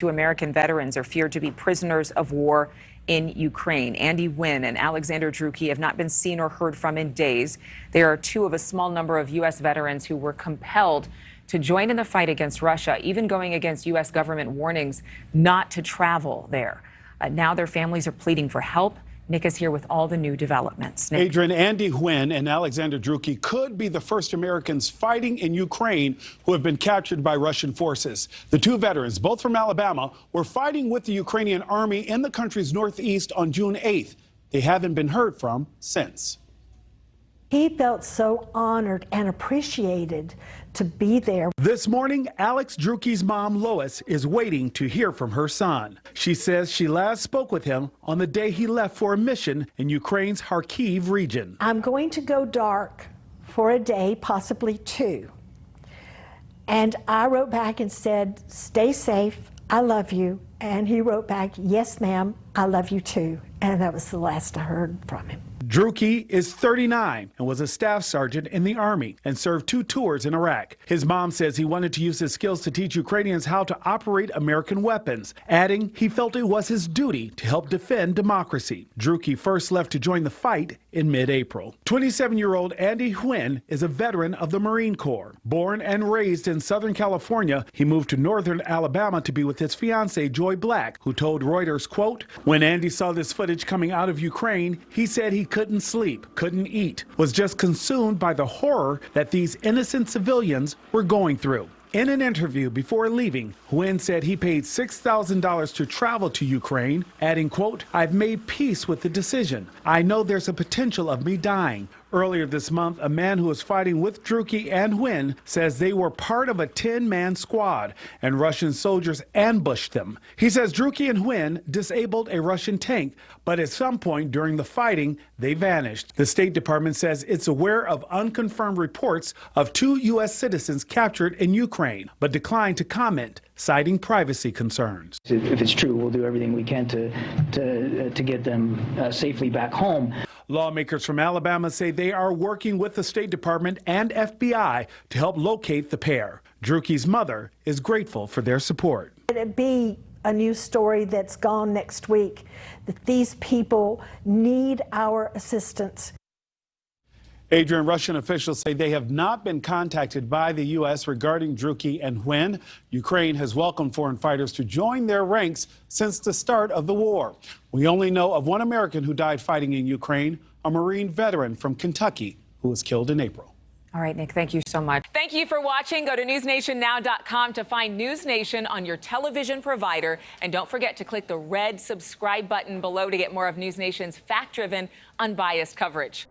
Two American veterans are feared to be prisoners of war in Ukraine. Andy Huynh and Alexander Drueke have not been seen or heard from in days. They are two of a small number of U.S. veterans who were compelled to join in the fight against Russia, even going against U.S. government warnings not to travel there. Now their families are pleading for help. Nick is here with all the new developments. Nick. Adrienne, Andy Huynh and Alexander Drueke could be the first Americans fighting in Ukraine who have been captured by Russian forces. The two veterans, both from Alabama, were fighting with the Ukrainian Army in the country's northeast on June 8th. They haven't been heard from since. He felt so honored and appreciated to be there. This morning, Alex Drueke's mom, Lois, is waiting to hear from her son. She says she last spoke with him on the day he left for a mission in Ukraine's Kharkiv region. I'm going to go dark for a day, possibly two. And I wrote back and said, stay safe, I love you. And he wrote back, yes, ma'am, I love you too. And that was the last I heard from him. Drueke is 39 and was a staff sergeant in the Army and served 2 tours in Iraq. His mom says he wanted to use his skills to teach Ukrainians how to operate American weapons, adding he felt it was his duty to help defend democracy. Drueke first left to join the fight in mid-April. 27-year-old Andy Huynh is a veteran of the Marine Corps. Born and raised in Southern California, he moved to northern Alabama to be with his fiancée, Joy Black, who told Reuters, quote, when Andy saw this footage coming out of Ukraine, he said he couldn't sleep, couldn't eat, was just consumed by the horror that these innocent civilians were going through. In an interview before leaving, Huynh said he paid $6,000 to travel to Ukraine, adding, quote, I've made peace with the decision. I know there's a potential of me dying. Earlier this month, a man who was fighting with Drueke and Huynh says they were part of a 10-man squad and Russian soldiers ambushed them. He says Drueke and Huynh disabled a Russian tank, but at some point during the fighting, they vanished. The State Department says it's aware of unconfirmed reports of 2 U.S. citizens captured in Ukraine, but declined to comment, citing privacy concerns. If it's true, we'll do everything we can to get them safely back home. Lawmakers from Alabama say they are working with the State Department and FBI to help locate the pair. Drueke's mother is grateful for their support. It'd be a news story that's gone next week, that these people need our assistance. Adrienne, Russian officials say they have not been contacted by the U.S. regarding Drueke and Huynh. Ukraine has welcomed foreign fighters to join their ranks since the start of the war. We only know of one American who died fighting in Ukraine, a Marine veteran from Kentucky who was killed in April. All right, Nick, thank you so much. Thank you for watching. Go to newsnationnow.com to find NewsNation on your television provider. And don't forget to click the red subscribe button below to get more of NewsNation's fact-driven, unbiased coverage.